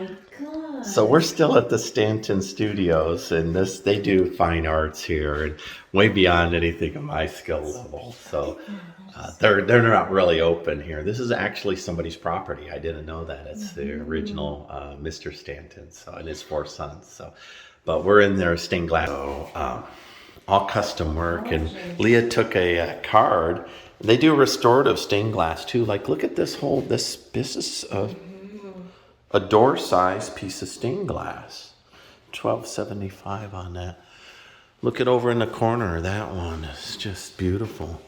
my God. So we're still at the Stanton Studios, and they do fine arts here, and way beyond anything of my skill level. So they're not really open here. This is actually somebody's property. I didn't know that. It's the original Mr. Stanton, so, and his 4 sons. So, but we're in there stained glass, so, all custom work. And Leah took a card. They do restorative stained glass too. Like, look at this this is a door size piece of stained glass. $12.75 on that. Look at over in the corner. That one is just beautiful.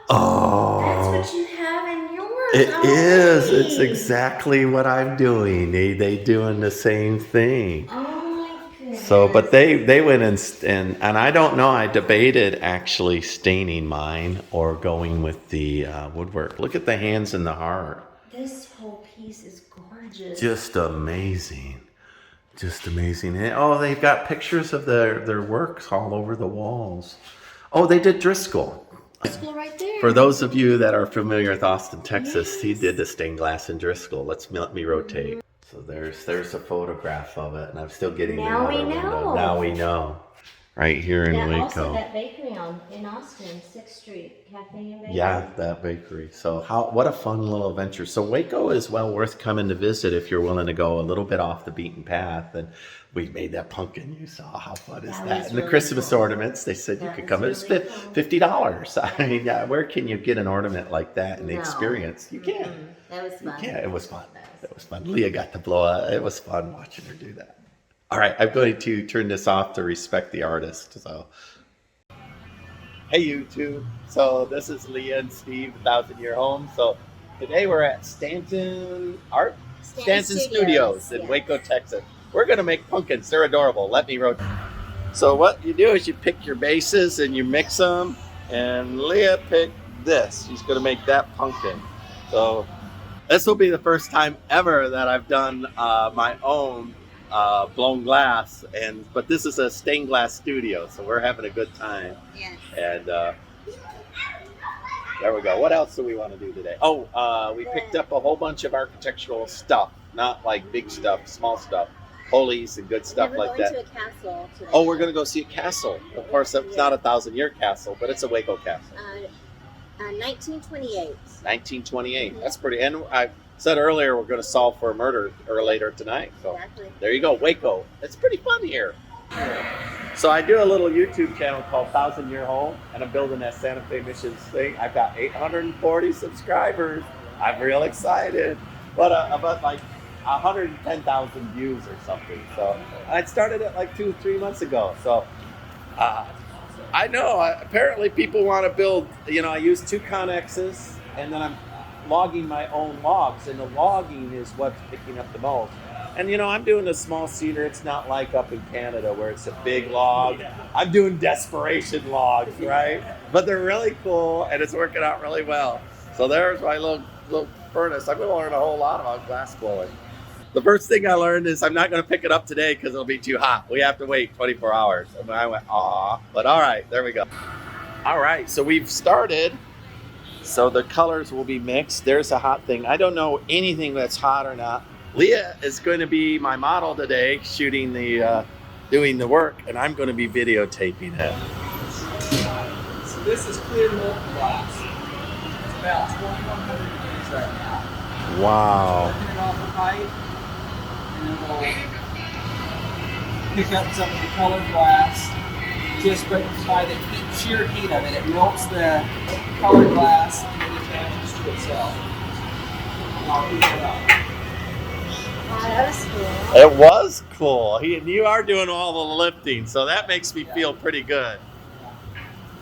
Oh, that's what you have in yours. it is. It's exactly what I'm doing. They doing the same thing. Oh my goodness. So, but they went and I don't know. I debated actually staining mine or going with the woodwork. Look at the hands and the heart. This whole piece is gorgeous. Just amazing. Just amazing. And, oh, they've got pictures of their works all over the walls. Oh, they did Driscoll. Driscoll right there. For those of you that are familiar with Austin, Texas, he did the stained glass in Driscoll. Let me rotate. So there's a photograph of it, and I'm still getting Now we another know. window. Now we know. Right here in Waco. Also that bakery in Austin, 6th Street, Cafe and Bakery. Yeah, that bakery. So what a fun little adventure. So Waco is well worth coming to visit if you're willing to go a little bit off the beaten path. And we made that pumpkin. You saw how fun is that? And the Christmas ornaments, they said you could come. It's $50. I mean, yeah, where can you get an ornament like that in the experience? You can't. That was fun. Yeah, it was fun. It was fun. Leah got to blow up. It was fun watching her do that. All right, I'm going to turn this off to respect the artist. So, hey YouTube. So this is Leah and Steve, 1,000-Year Home. So today we're at Stanton Studios in Waco, Texas. We're gonna make pumpkins. They're adorable. Let me rotate. So what you do is you pick your bases and you mix them. And Leah picked this. She's gonna make that pumpkin. So this will be the first time ever that I've done my own blown glass, but this is a stained glass studio, so we're having a good time. Yes. And there we go. What else do we want to do today? Oh, we picked up a whole bunch of architectural stuff, not like big stuff, small stuff, pulleys and good stuff like that. We're going to a castle today. Oh, we're gonna go see a castle. Of course, it's not a 1,000-year castle, but it's a Waco castle. 1928. 1928. Mm-hmm. That's pretty. And I said earlier we're going to solve for a murder later tonight. So exactly. There you go, Waco. It's pretty fun here. So I do a little YouTube channel called 1,000-Year Home, and I'm building that Santa Fe Missions thing. I've got 840 subscribers. I'm real excited. But about like 110,000 views or something. So I started it like 2-3 months ago. So I know apparently people want to build. I use 2 Connexes, and then I'm logging my own logs, and the logging is what's picking up the most. And I'm doing a small cedar. It's not like up in Canada where it's a big log. I'm doing desperation logs, right? But they're really cool, and it's working out really well. So there's my little furnace. I'm going to learn a whole lot about glass blowing. The first thing I learned is I'm not going to pick it up today because it'll be too hot. We have to wait 24 hours. And I went, aw. But all right, there we go. All right, so we've started. So the colors will be mixed. There's a hot thing. I don't know anything that's hot or not. Leah is going to be my model today, shooting doing the work, and I'm going to be videotaping it. So this is clear molten glass. It's about 2,100 degrees right now. Wow. Working it off the pipe, and then we'll pick up some of the colored glass. Just by the sheer heat of it, it melts the colored glass and it attaches to itself. And I'll heat it up. Wow, that was cool. It was cool. You are doing all the lifting, so that makes me feel pretty good.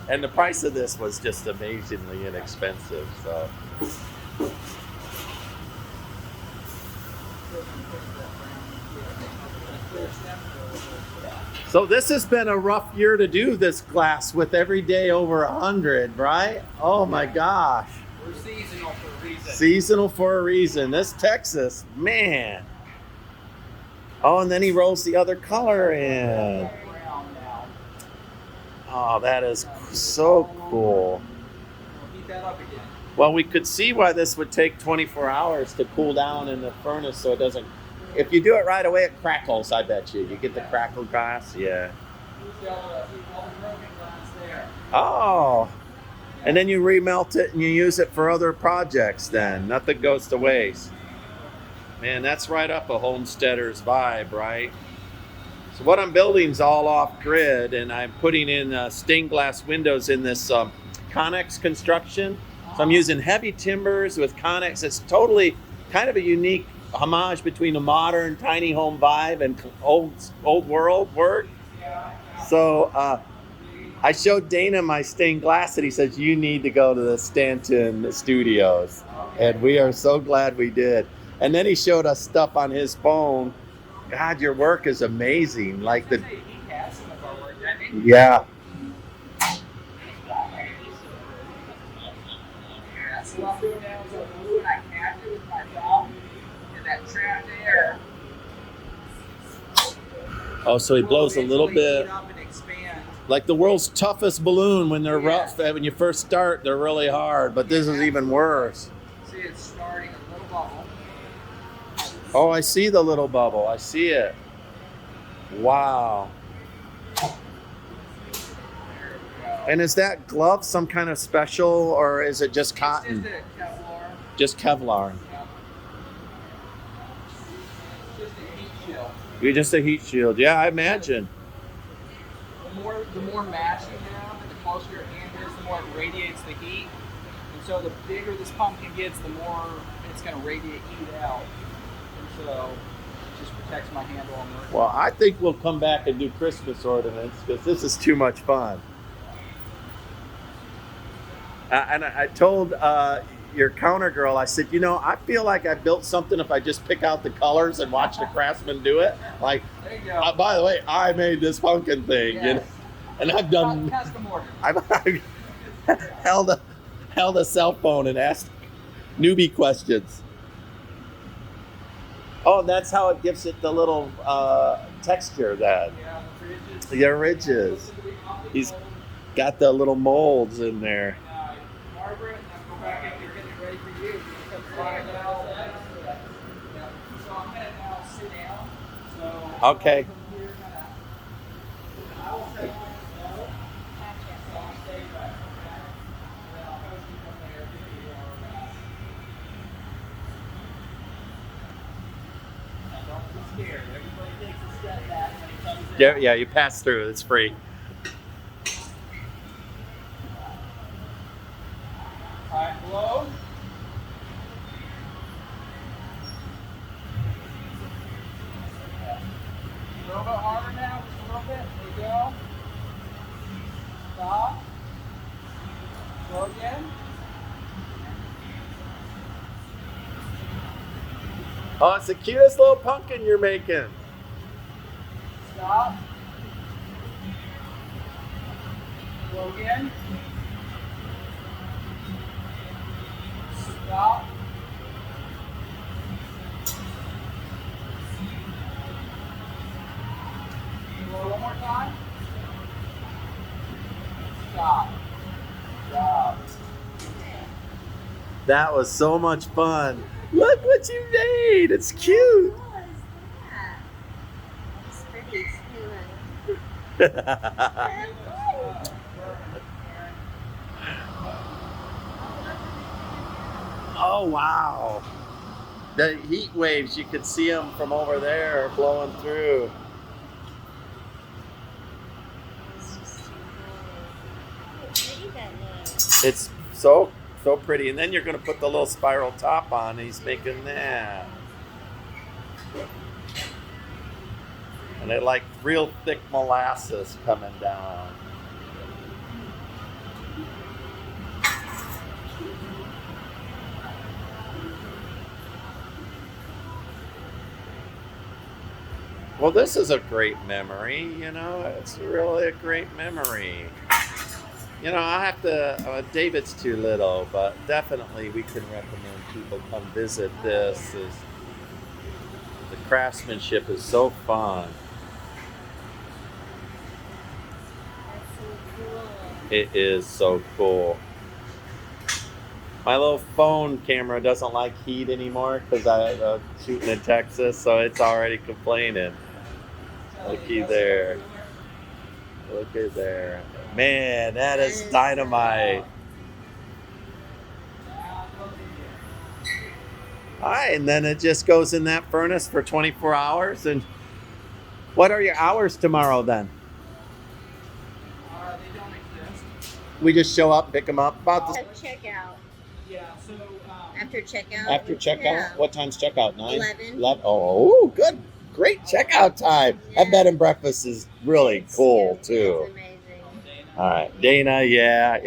And the price of this was just amazingly inexpensive. So this has been a rough year to do this glass with every day over 100, right? Oh my gosh. We're seasonal for a reason. Seasonal for a reason. This Texas, man. Oh, and then he rolls the other color in. Oh, that is so cool. We'll heat that up again. Well, we could see why this would take 24 hours to cool down in the furnace so it doesn't if you do it right away, it crackles. I bet you. You get the crackle glass. Yeah. See all the broken glass there. Oh. And then you remelt it and you use it for other projects. Then nothing goes to waste. Man, that's right up a homesteader's vibe, right? So what I'm building is all off grid, and I'm putting in stained glass windows in this Connex construction. So I'm using heavy timbers with Connex. It's totally kind of a unique homage between a modern tiny home vibe and old world work. So I showed Dana my stained glass, and he says, you need to go to the Stanton Studios. And we are so glad we did. And then he showed us stuff on his phone. God, your work is amazing. Like the, yeah. So what I'm doing now is I'm blue and I catch it with my thumb, and that trapped air. Oh, so he blows a little bit. Heat up and expand. Like the world's toughest balloon when they're rough. When you first start, they're really hard. But this is even worse. See, it's starting a little bubble. Oh, I see the little bubble. I see it. Wow. And is that glove some kind of special, or is it just cotton? It's Just just a Kevlar. Kevlar. Yeah. It's just a heat shield. You're just a heat shield. Yeah, I imagine. The more mass you have, and the closer your hand is, the more it radiates the heat. And so the bigger this pumpkin gets, the more it's going to radiate heat out. And so it just protects my hand while I'm working. Well, I think we'll come back and do Christmas ornaments because this is too much fun. And I told your counter girl, I said, you know, I feel like I built something if I just pick out the colors and watch the craftsman do it. Like, There you go. by the way, I made this pumpkin thing, you know, and I've done. Custom order. I've held a cell phone and asked newbie questions. Oh, that's how it gives it the little texture then. Yeah, the The ridges. He's got the little molds in there. Margaret, I'll go back in and get it ready for you. Right now, yeah. So I'm gonna now sit down. So Okay. from here, I will say when it's low. So I'll stay back. Okay? And then I'll post you from there. Give you your Now don't be scared. Everybody takes a step back when it comes in. Yeah, you pass through. It's free. Alright, blow. A little bit harder now, just a little bit. There you go. Stop. Go again. Oh, it's the cutest little pumpkin you're making. Stop. Go again. Stop. Blow one more time. Stop. Stop. That was so much fun. Look what you made. It's cute. What was that? It's pretty cute. Oh, wow. The heat waves, you could see them from over there blowing through. It's just too cool. Look how pretty that is. It's so pretty. And then you're going to put the little spiral top on. And he's making that. And it like real thick molasses coming down. Well, this is a great memory, you know. It's really a great memory. You know, I have to, David's too little, but definitely we can recommend people come visit this. The craftsmanship is so fun. That's so cool. It is so cool. My little phone camera doesn't like heat anymore because I'm shooting in Texas, so it's already complaining. Looky there. Look at there. Man, that is dynamite. All right, and then it just goes in that furnace for 24 hours. And what are your hours tomorrow then? They don't exist. We just show up, pick them up. About the Checkout. Yeah, so After checkout. after checkout. Yeah. What time's checkout? 9? 11. Oh, good. Great checkout time. That Yeah. bed and breakfast is really cool It's too. amazing. All right, Dana. Yeah.